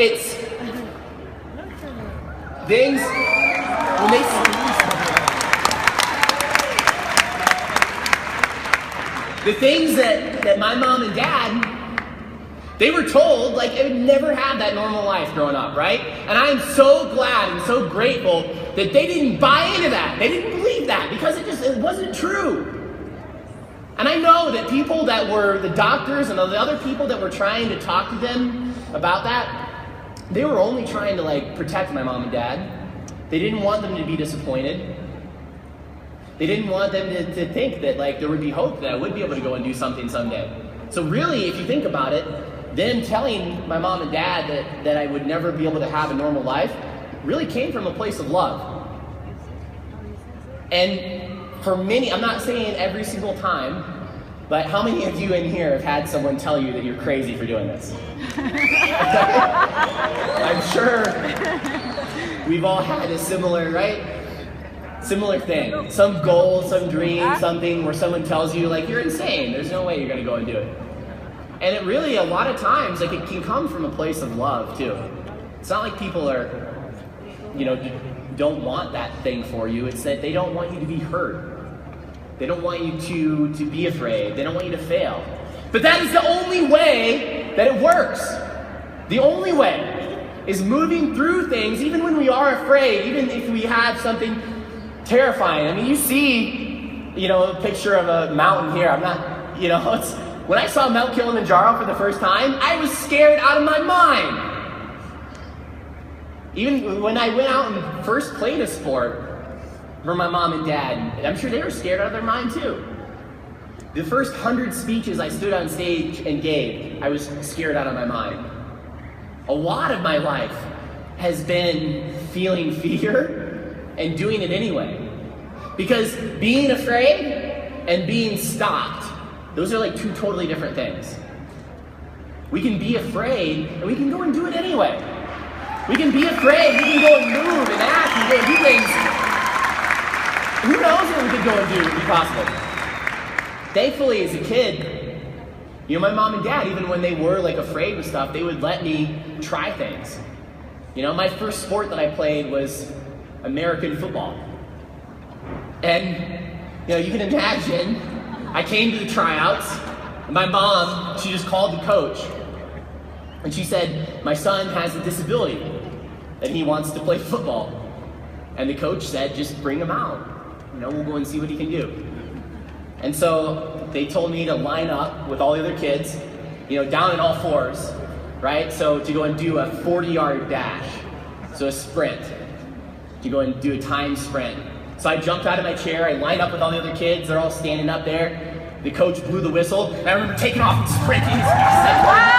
It's things when the things that my mom and dad, they were told, like, they would never have that normal life growing up, right? And I am so glad and so grateful that they didn't buy into that. They didn't believe that because it wasn't true. And I know that people that were the doctors and the other people that were trying to talk to them about that, they were only trying to, like, protect my mom and dad. They didn't want them to be disappointed. They didn't want them to think that, like, there would be hope that I would be able to go and do something someday. So really, if you think about it, them telling my mom and dad that I would never be able to have a normal life really came from a place of love. And for many, I'm not saying every single time, but how many of you in here have had someone tell you that you're crazy for doing this? I'm sure we've all had a similar, right? Similar thing. Some goal, some dream, something where someone tells you, like, you're insane. There's no way you're going to go and do it. And it really, a lot of times, like, it can come from a place of love, too. It's not like people are, don't want that thing for you. It's that they don't want you to be hurt. They don't want you to be afraid. They don't want you to fail. But that is the only way that it works. The only way is moving through things, even when we are afraid, even if we have something terrifying. I mean, you see, a picture of a mountain here. I'm not, it's, when I saw Mount Kilimanjaro for the first time, I was scared out of my mind. Even when I went out and first played a sport for my mom and dad, I'm sure they were scared out of their mind too. The first 100 speeches I stood on stage and gave, I was scared out of my mind. A lot of my life has been feeling fear and doing it anyway. Because being afraid and being stopped, those are like two totally different things. We can be afraid and we can go and do it anyway. We can be afraid, we can go and move and act and go and do things. Who knows what we could go and do to be possible? Thankfully, as a kid, my mom and dad, even when they were like afraid of stuff, they would let me try things. My first sport that I played was American football. And, you can imagine, I came to the tryouts, and my mom, she just called the coach. And she said, my son has a disability, and he wants to play football. And the coach said, just bring him out. We'll go and see what he can do. And so they told me to line up with all the other kids, down in all fours, right? So to go and do a 40-yard dash, so a sprint, to go and do a timed sprint. So I jumped out of my chair, I lined up with all the other kids, they're all standing up there. The coach blew the whistle, and I remember taking off and sprinting as fast as I could.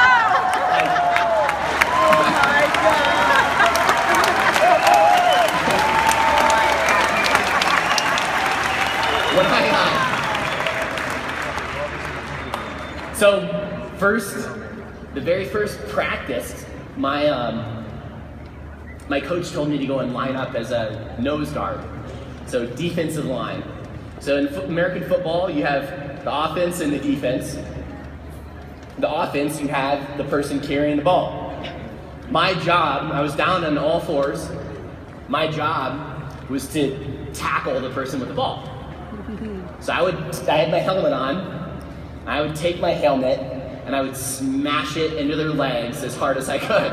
So the very first practice, my coach told me to go and line up as a nose guard, so defensive line. So in American football, you have the offense and the defense. The offense, you have the person carrying the ball. My job, I was down on all fours. My job was to tackle the person with the ball. So I had my helmet on. I would take my helmet and I would smash it into their legs as hard as I could.